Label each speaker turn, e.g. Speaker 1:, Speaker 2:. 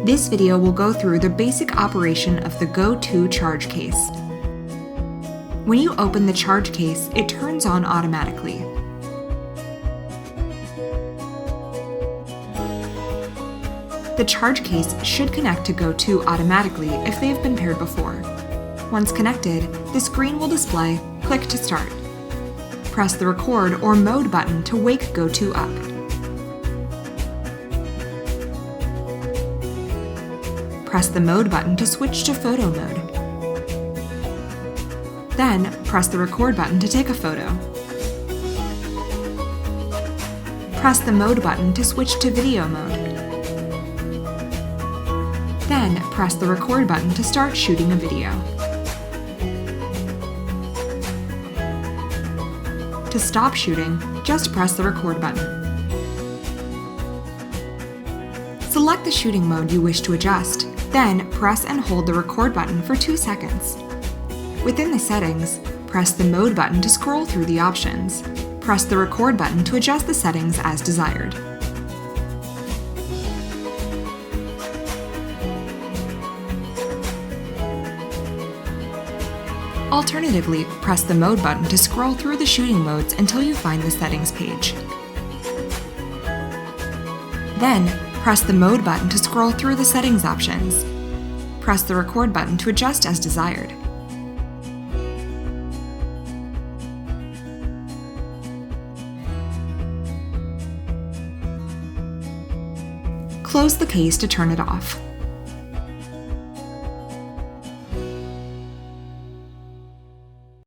Speaker 1: This video will go through the basic operation of the Go To charge case. When you open the charge case, it turns on automatically. The charge case should connect to Go To automatically if they've been paired before. Once connected, the screen will display "Click to start." Press the record or mode button to wake Go To up. Press the mode button to switch to photo mode. Then, press the record button to take a photo. Press the mode button to switch to video mode. Then, press the record button to start shooting a video. To stop shooting, just press the record button. Select the shooting mode you wish to adjust, then press and hold the record button for 2 seconds. Within the settings, press the mode button to scroll through the options. Press the record button to adjust the settings as desired. Alternatively, press the mode button to scroll through the shooting modes until you find the settings page. Then, press the mode button to scroll through the settings options. Press the record button to adjust as desired. Close the case to turn it off.